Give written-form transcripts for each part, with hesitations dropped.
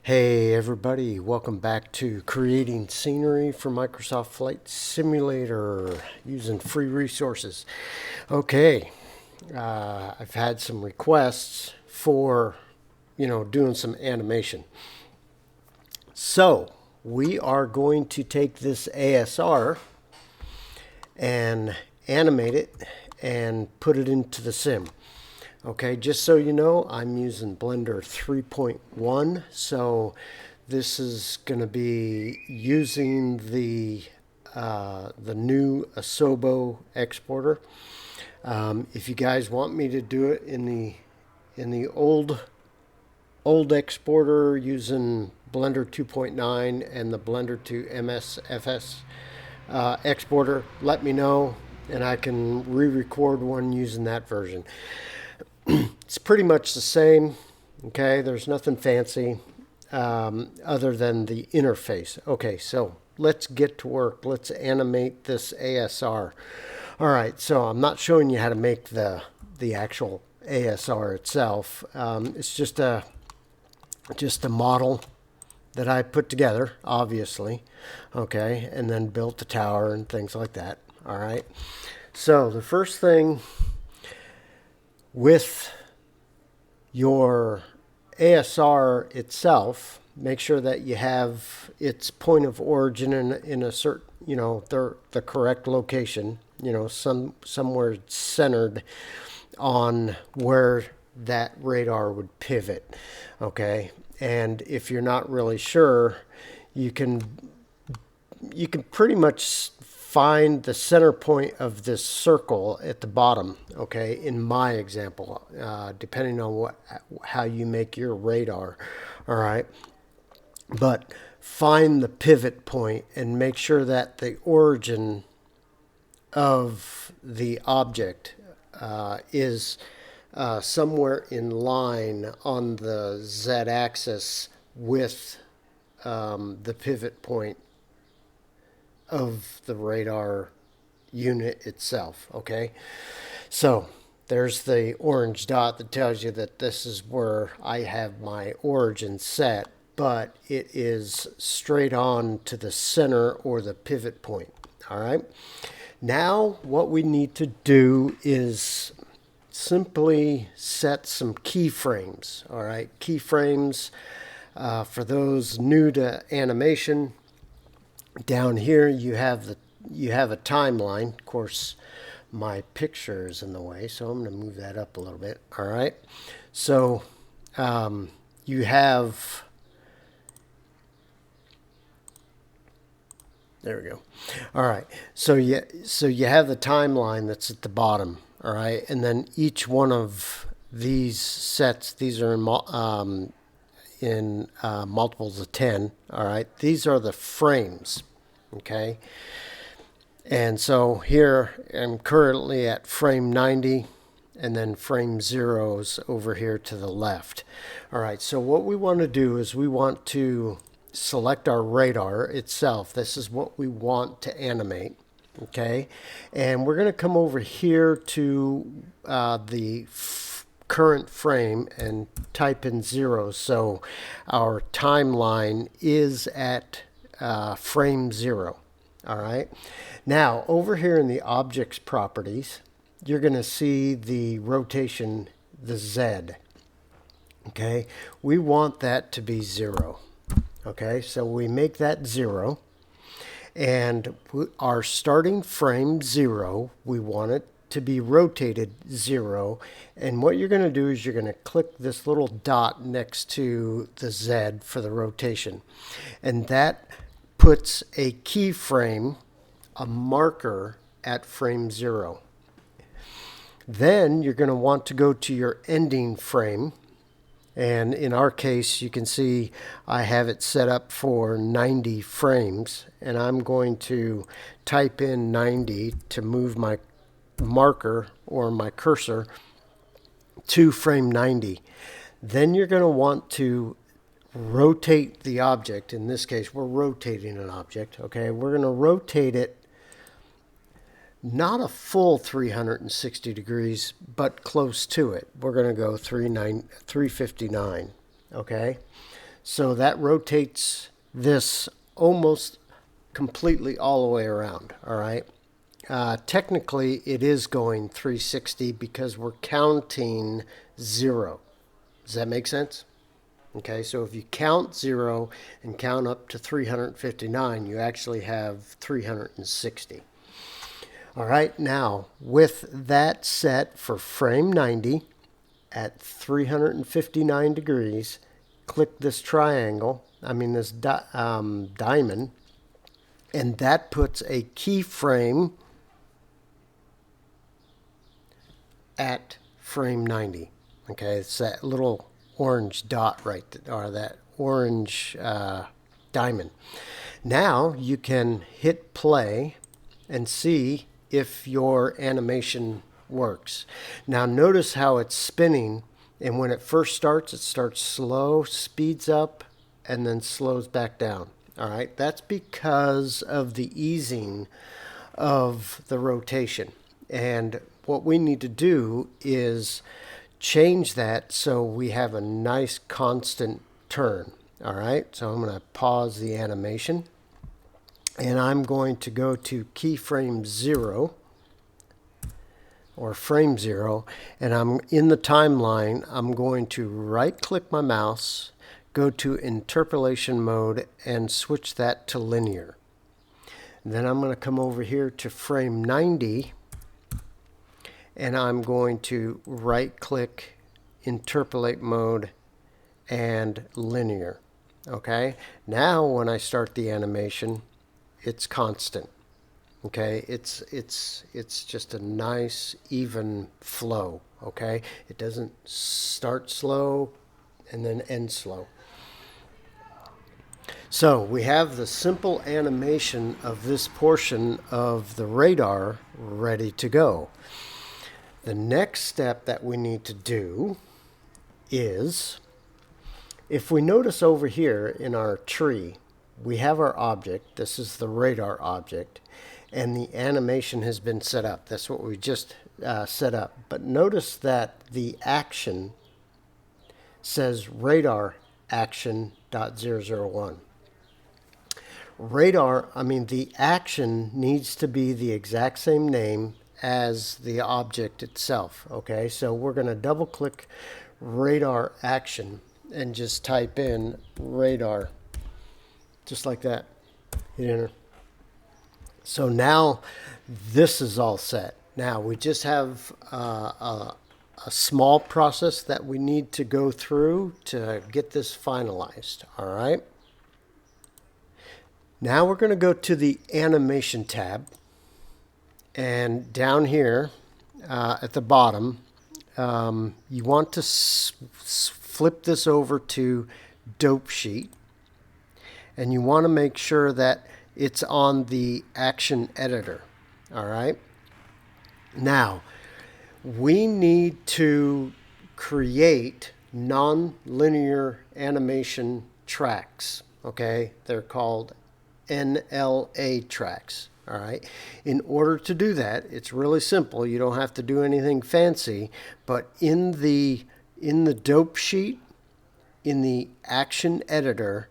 Hey everybody, welcome back to Creating Scenery for Microsoft Flight Simulator using free resources. Okay, I've had some requests for, doing some animation. So we are going to take this ASR and animate it and put it into the sim. Okay, just so you know, I'm using Blender 3.1, so this is going to be using the new Asobo Exporter. If you guys want me to do it in the old exporter using Blender 2.9 and the Blender 2 MSFS exporter, let me know, and I can re-record one using that version. It's pretty much the same. Okay, there's nothing fancy other than the interface. Okay, so let's get to work. Let's animate this ASR. All right, so I'm not showing you how to make the actual ASR itself. It's just a model that I put together, obviously. Okay, and then built the tower and things like that. All right. So the first thing with your ASR itself, make sure that you have its point of origin in a certain, the correct location, somewhere centered on where that radar would pivot. Okay. And if you're not really sure, you can pretty much find the center point of this circle at the bottom, okay, in my example, depending on how you make your radar, all right? But find the pivot point and make sure that the origin of the object is somewhere in line on the z-axis with the pivot point of the radar unit itself. Okay, so there's the orange dot that tells you that this is where I have my origin set, but it is straight on to the center or the pivot point. All right, now what we need to do is simply set some keyframes. All right, keyframes for those new to animation. Down here you have a timeline. Of course, my picture is in the way, so I'm going to move that up a little bit. All right, so you have, there we go. All right, so you have the timeline that's at the bottom. All right, and then each one of these sets, these are in multiples of 10. All right, these are the frames. Okay, and so here I'm currently at frame 90, and then frame 0's over here to the left. All right, so what we want to do is we want to select our radar itself. This is what we want to animate. Okay, and we're going to come over here to the current frame and type in 0. So our timeline is at frame 0. All right. Now over here in the objects properties, you're going to see the rotation, the Z. Okay. We want that to be 0. Okay. So we make that 0. And our starting frame 0, we want it to be rotated 0. And what you're going to do is you're going to click this little dot next to the Z for the rotation. And that puts a keyframe, a marker at frame 0. Then you're going to want to go to your ending frame. And in our case, you can see I have it set up for 90 frames, and I'm going to type in 90 to move my marker or my cursor to frame 90. Then you're going to want to rotate the object. In this case, we're rotating an object. Okay, we're going to rotate it not a full 360 degrees, but close to it. We're going to go 359. Okay, So that rotates this almost completely all the way around, all right? Technically, it is going 360 because we're counting 0. Does that make sense? Okay, so if you count 0 and count up to 359, you actually have 360. All right, now with that set for frame 90 at 359 degrees, click this triangle, this diamond, and that puts a keyframe at frame 90. Okay, it's that little orange dot right there, or that orange diamond. Now you can hit play and see if your animation works. Now notice how it's spinning, and when it first starts, it starts slow, speeds up, and then slows back down. All right, that's because of the easing of the rotation. And what we need to do is change that so we have a nice constant turn. All right, so I'm going to pause the animation, and I'm going to go to keyframe 0 or frame 0, and I'm in the timeline. I'm going to right click my mouse, go to interpolation mode, and switch that to linear. And then I'm going to come over here to frame 90, and I'm going to right click, interpolate mode, and linear. Okay, now when I start the animation, it's constant. Okay, it's just a nice even flow. Okay, it doesn't start slow and then end slow. So we have the simple animation of this portion of the radar ready to go. The next step that we need to do is, if we notice over here in our tree, we have our object. This is the radar object, and the animation has been set up. That's what we just set up. But notice that the action says radar action.001. The action needs to be the exact same name as the object itself. Okay, so we're going to double click radar action and just type in radar, just like that. Hit enter. So now this is all set. Now we just have a small process that we need to go through to get this finalized. All right. Now we're going to go to the animation tab, and down here at the bottom, you want to flip this over to dope sheet, and you want to make sure that it's on the action editor. All right. Now we need to create non-linear animation tracks. Okay, they're called NLA tracks. All right. In order to do that, it's really simple. You don't have to do anything fancy, but in the dope sheet, in the action editor,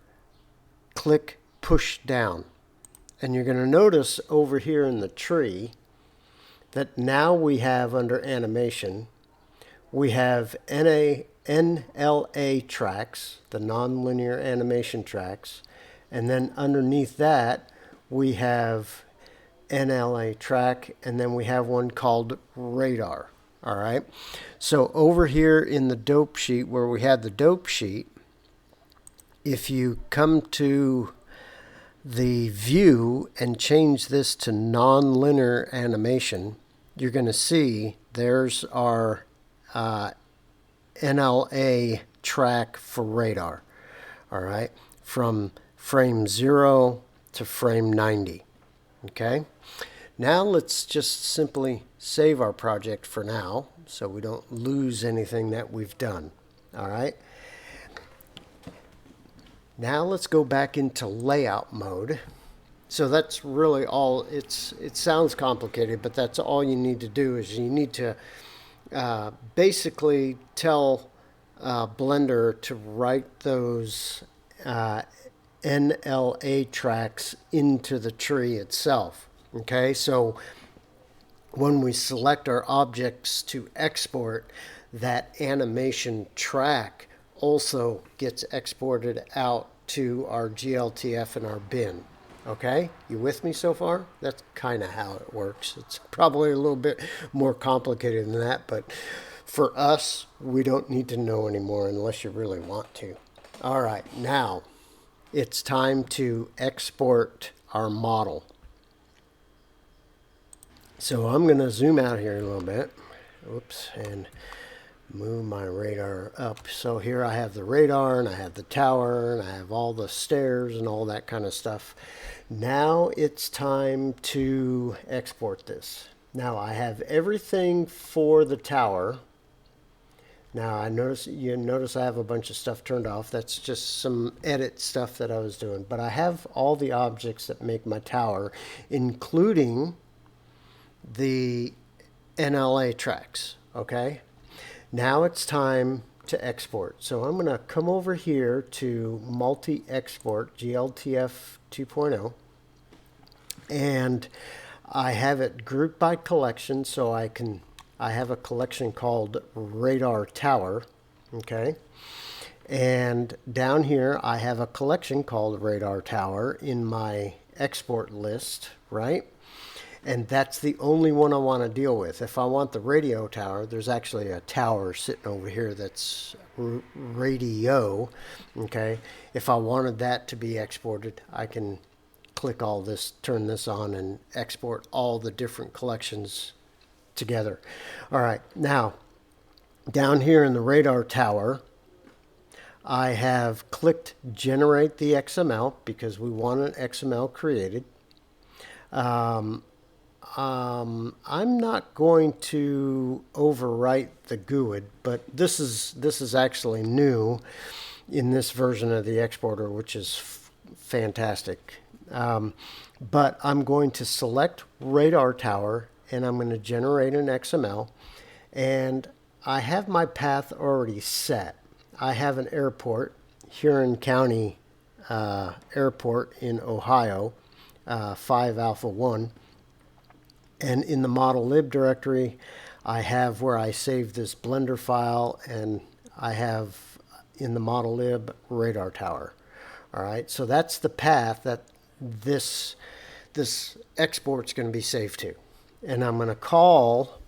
click push down. And you're going to notice over here in the tree that now we have under animation, we have NLA tracks, the nonlinear animation tracks, and then underneath that we have NLA track, and then we have one called radar. All right. So over here in the dope sheet, where we have the dope sheet, if you come to the view and change this to non-linear animation, you're going to see there's our NLA track for radar. All right, from frame 0 to frame 90. Okay, now let's just simply save our project for now so we don't lose anything that we've done. All right. Now let's go back into layout mode. So that's really all. It sounds complicated, but that's all you need to do is you need to basically tell Blender to write those NLA tracks into the tree itself. Okay, so when we select our objects to export, that animation track also gets exported out to our GLTF and our bin. Okay, you with me so far? That's kind of how it works. It's probably a little bit more complicated than that, but for us, we don't need to know anymore unless you really want to. All right, now it's time to export our model. So I'm going to zoom out here a little bit. Oops, and move my radar up. So here I have the radar, and I have the tower, and I have all the stairs and all that kind of stuff. Now it's time to export this. Now I have everything for the tower. Now you notice I have a bunch of stuff turned off. That's just some edit stuff that I was doing. But I have all the objects that make my tower, including the NLA tracks. Okay, now it's time to export. So I'm going to come over here to multi-export GLTF 2.0, and I have it grouped by collection. So I have a collection called radar tower. Okay, and down here I have a collection called radar tower in my export list, right? And that's the only one I want to deal with. If I want the radio tower, there's actually a tower sitting over here that's radio. Okay. If I wanted that to be exported, I can click all this, turn this on, and export all the different collections together. All right. Now, down here in the radar tower, I have clicked generate the XML because we want an XML created. I'm not going to overwrite the GUID, but this is actually new in this version of the exporter, which is fantastic. But I'm going to select radar tower, and I'm going to generate an XML, and I have my path already set. I have an airport, Huron County Airport in Ohio, 5 Alpha 1. And in the model lib directory, I have where I save this Blender file, and I have in the model lib radar tower. All right, so that's the path that this export's going to be saved to. And I'm going to call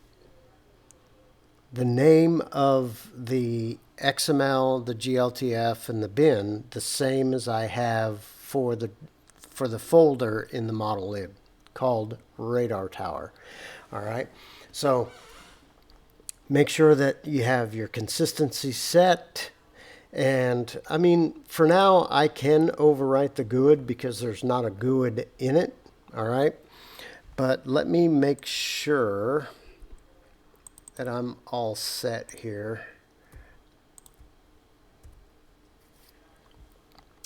the name of the XML, the GLTF, and the bin the same as I have for the folder in the model lib, called radar tower. All right, so make sure that you have your consistency set. And I mean, for now, I can overwrite the GUID because there's not a GUID in it. All right, but let me make sure that I'm all set here.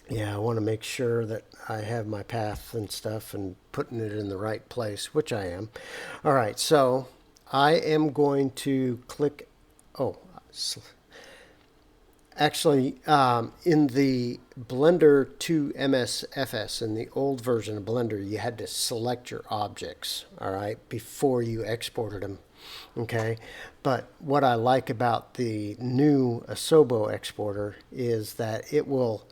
Yeah, I want to make sure that I have my path and stuff and putting it in the right place, which I am. All right, so I am going to click, actually, in the Blender 2 MSFS, in the old version of Blender, you had to select your objects, all right, before you exported them, okay? But what I like about the new Asobo Exporter is that it will,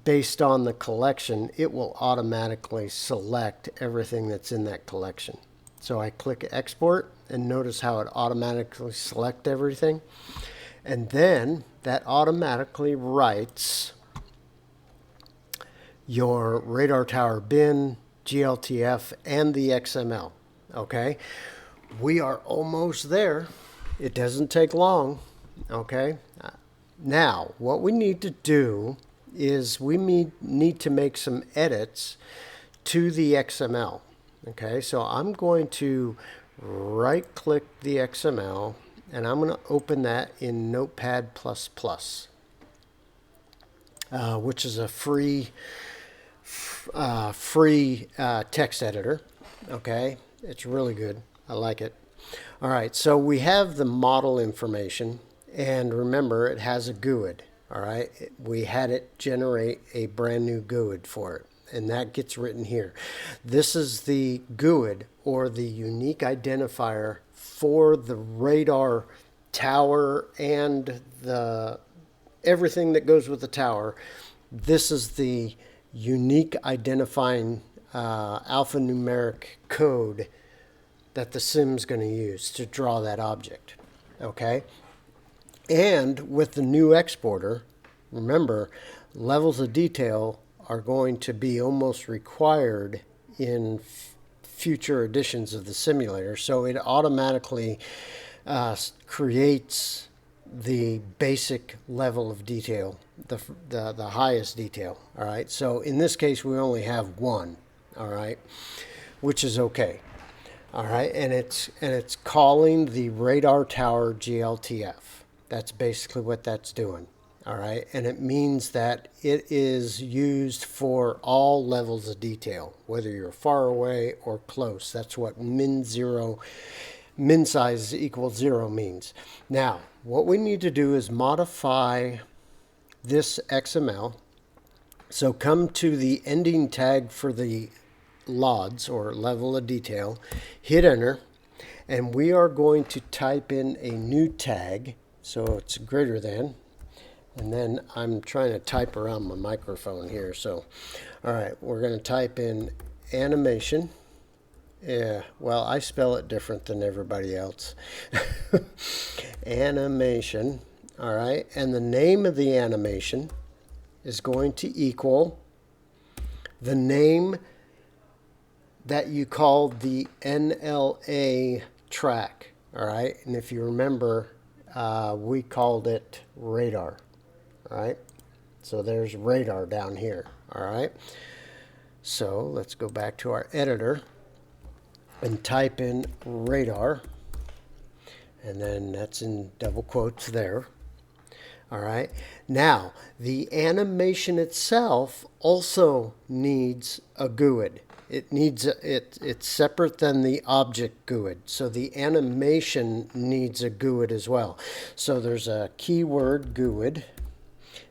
based on the collection, it will automatically select everything that's in that collection. So I click export, and notice how it automatically selects everything. And then that automatically writes your radar tower bin, GLTF, and the XML. Okay, we are almost there. It doesn't take long. Okay, now what we need to do is we need to make some edits to the XML. Okay, so I'm going to right click the XML, and I'm going to open that in Notepad++, which is a free text editor. Okay, it's really good. I like it. All right, so we have the model information, and remember, it has a GUID. All right, we had it generate a brand new GUID for it, and that gets written here. This is the GUID, or the unique identifier, for the radar tower and the everything that goes with the tower. This is the unique identifying alphanumeric code that the sim's going to use to draw that object. Okay? And with the new exporter, remember, levels of detail are going to be almost required in future editions of the simulator. So it automatically creates the basic level of detail, the highest detail. All right. So in this case, we only have one. All right, which is okay. All right, and it's calling the radar tower GLTF. That's basically what that's doing. All right, and it means that it is used for all levels of detail, whether you're far away or close. That's what min size equals 0 means. Now, what we need to do is modify this XML. So come to the ending tag for the LODs, or level of detail, hit enter, and we are going to type in a new tag. So it's greater than, and then I'm trying to type around my microphone here. So, all right, we're going to type in animation. Yeah, well, I spell it different than everybody else. Animation, all right, and the name of the animation is going to equal the name that you called the NLA track, all right? And if you remember, we called it radar, all right? So there's radar down here, all right? So let's go back to our editor and type in radar, and then that's in double quotes there. All right. Now, the animation itself also needs a GUID. It's separate than the object GUID. So the animation needs a GUID as well. So there's a keyword GUID,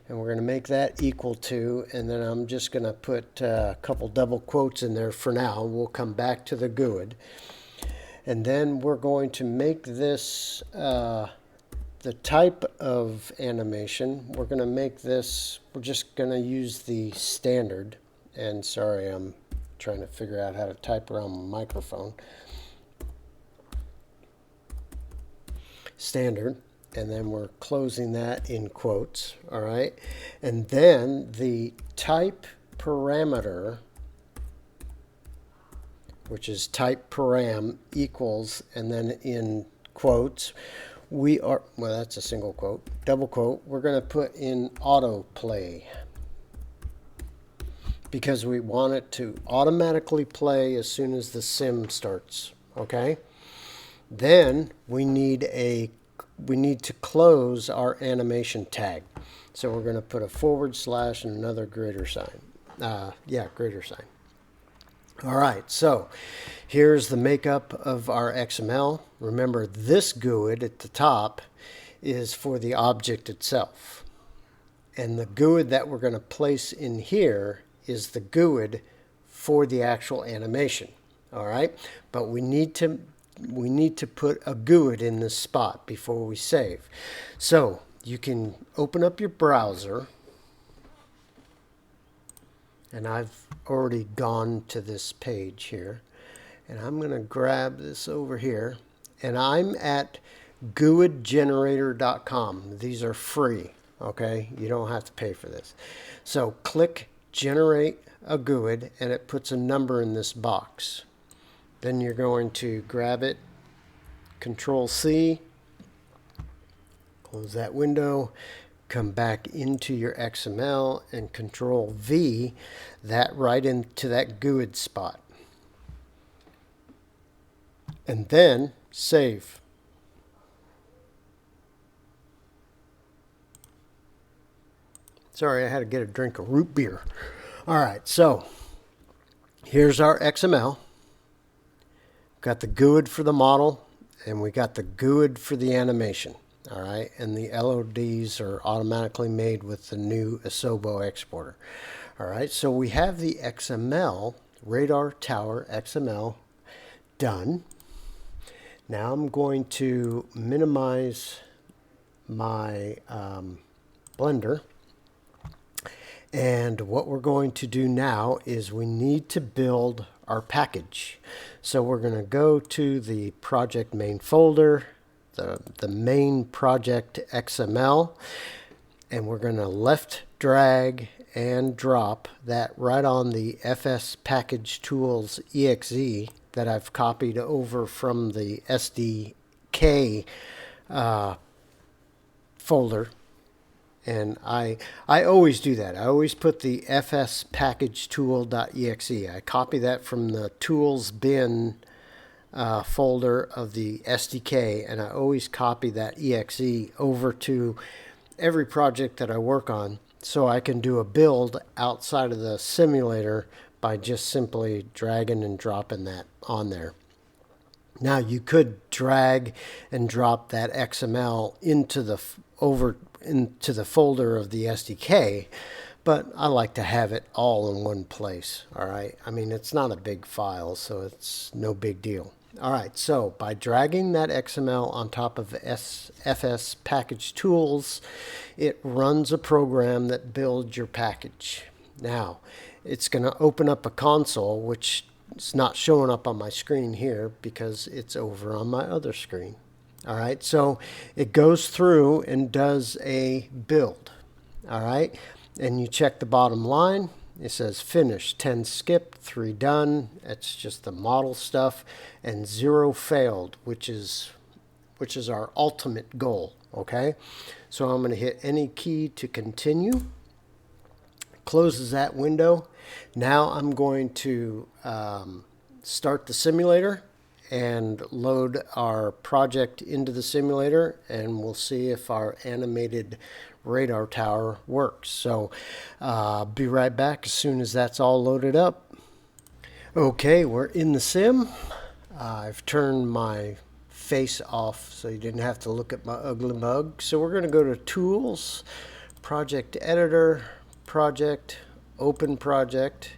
and we're going to make that equal to, and then I'm just going to put a couple double quotes in there for now. We'll come back to the GUID. And then we're going to make this the type of animation. We're going to make this, we're just going to use the standard. And sorry, I'm trying to figure out how to type around my microphone. Standard. And then we're closing that in quotes. All right. And then the type parameter, which is type param, equals, and then in quotes, we are, well, that's a single quote, double quote, we're going to put in autoplay, because we want it to automatically play as soon as the sim starts. Okay. Then we need to close our animation tag. So we're going to put a / and another greater sign. Greater sign. All right, so here's the makeup of our XML. Remember, this GUID at the top is for the object itself. And the GUID that we're going to place in here is the GUID for the actual animation. All right, but we need to put a GUID in this spot before we save. So you can open up your browser. And I've already gone to this page here. And I'm going to grab this over here. And I'm at GUIDgenerator.com. These are free, okay? You don't have to pay for this. So click Generate a GUID, and it puts a number in this box. Then you're going to grab it, Control-C, close that window, come back into your XML and Control-V that right into that GUID spot. And then save. Sorry, I had to get a drink of root beer. All right, so here's our XML. Got the GUID for the model, and we got the GUID for the animation. All right, and the LODs are automatically made with the new Asobo Exporter. All right, so we have the XML, radar tower XML, done. Now I'm going to minimize my Blender. And what we're going to do now is we need to build our package. So we're going to go to the project main folder, the main project XML, and we're going to left drag and drop that right on the FS package tools exe that I've copied over from the SDK folder. And I always do that. I always put the fs package tool.exe. I copy that from the tools bin folder of the SDK, and I always copy that exe over to every project that I work on, so I can do a build outside of the simulator by just simply dragging and dropping that on there. Now you could drag and drop that XML into the folder of the SDK, but I like to have it all in one place. All right, I mean, it's not a big file, so it's no big deal. All right, so by dragging that XML on top of FS package tools, it runs a program that builds your package. Now it's going to open up a console, which it's not showing up on my screen here because it's over on my other screen. All right, so it goes through and does a build. All right, and you check the bottom line. It says finished, 10 skipped, 3 done. It's just the model stuff, and 0 failed, which is our ultimate goal. Okay, so I'm going to hit any key to continue. Closes that window. Now I'm going to start the simulator and load our project into the simulator, and we'll see if our animated radar tower works. So be right back as soon as that's all loaded up. Okay, we're in the sim. I've turned my face off so you didn't have to look at my ugly mug. So we're going to go to Tools, Project Editor, Project, Open Project.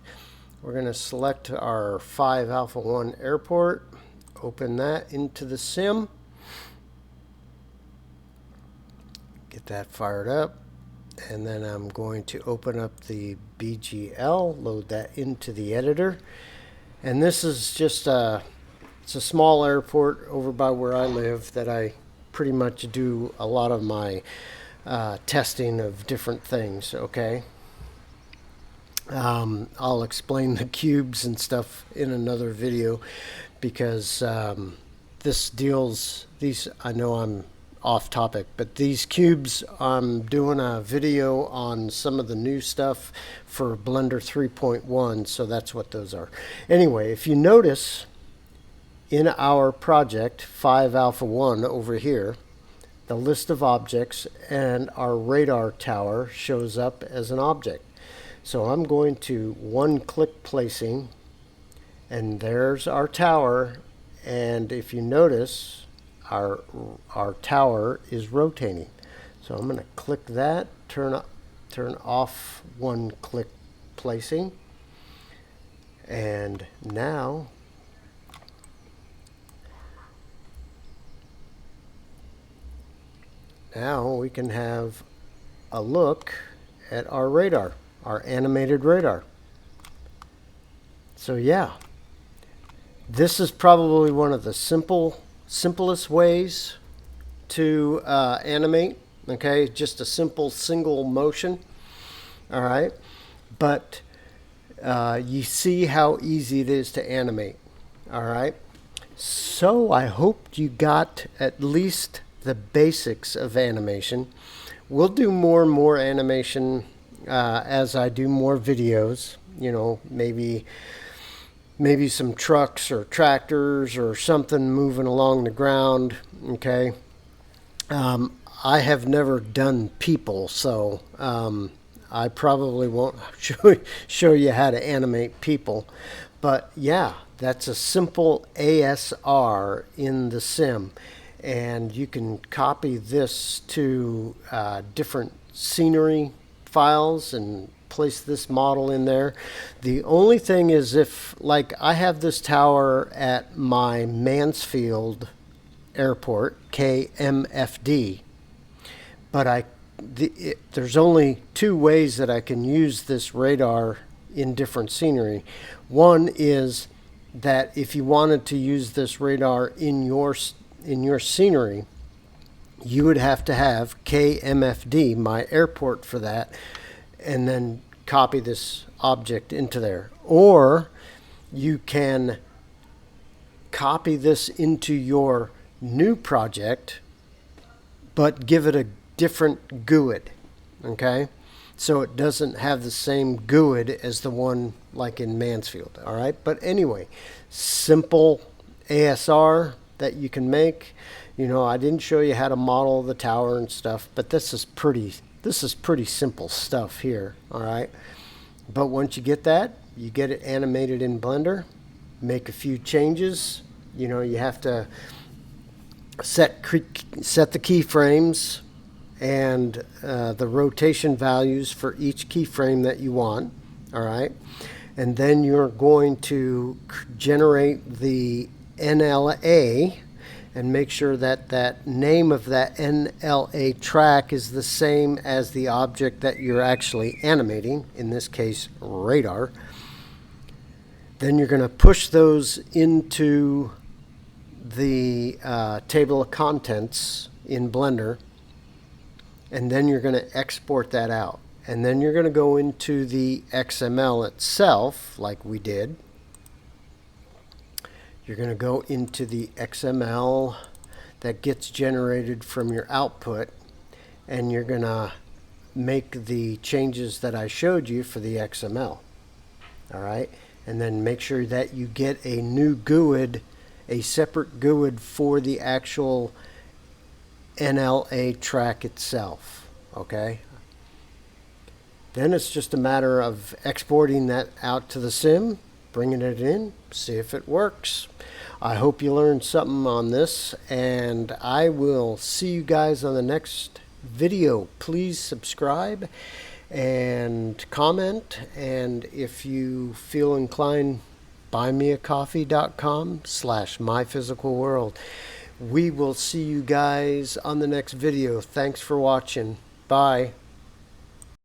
We're going to select our 5 Alpha 1 airport, open that into the sim, get that fired up, and then I'm going to open up the BGL, load that into the editor. And this is just it's a small airport over by where I live that I pretty much do a lot of my testing of different things. Okay. I'll explain the cubes and stuff in another video because this deals, I know I'm off topic, but these cubes, I'm doing a video on some of the new stuff for Blender 3.1, so that's what those are. Anyway, if you notice in our project 5 Alpha 1 over here, the list of objects and our radar tower shows up as an object. So I'm going to one-click placing, and there's our tower. And if you notice, our tower is rotating. So I'm going to click that, turn off one-click placing, and now we can have a look at our radar, our animated radar. So yeah, this is probably one of the simplest ways to animate. Okay, just a simple single motion. All right, but you see how easy it is to animate. All right, so I hope you got at least the basics of animation. We'll do more and more animation as I do more videos. You know, maybe some trucks or tractors or something moving along the ground. Okay, I have never done people, so I probably won't show you how to animate people. But yeah, that's a simple ASR in the sim. and you can copy this to different scenery files and place this model in there. The only thing is, if like I have this tower at my Mansfield airport, KMFD, but there's only two ways that I can use this radar in different scenery. One is that if you wanted to use this radar in your scenery, you would have to have KMFD, my airport, for that, and then copy this object into there. Or you can copy this into your new project, but give it a different GUID, okay? So it doesn't have the same GUID as the one like in Mansfield, all right? But anyway, simple ASR that you can make. You know, I didn't show you how to model the tower and stuff, but this is pretty simple stuff here, all right? But once you get that, you get it animated in Blender, make a few changes. You know, you have to set the keyframes and the rotation values for each keyframe that you want, all right? And then you're going to generate the NLA and make sure that that name of that NLA track is the same as the object that you're actually animating, in this case, radar. Then you're going to push those into the table of contents in Blender, and then you're going to export that out. And then you're going to go into the XML itself, like we did. You're going to go into the XML that gets generated from your output, and you're going to make the changes that I showed you for the XML. All right? And then make sure that you get a new GUID, a separate GUID for the actual NLA track itself. Okay? Then it's just a matter of exporting that out to the sim, bringing it in, see if it works. I hope you learned something on this, and I will see you guys on the next video. Please subscribe and comment, and if you feel inclined, buymeacoffee.com/myphysicalworld. We will see you guys on the next video. Thanks for watching. Bye.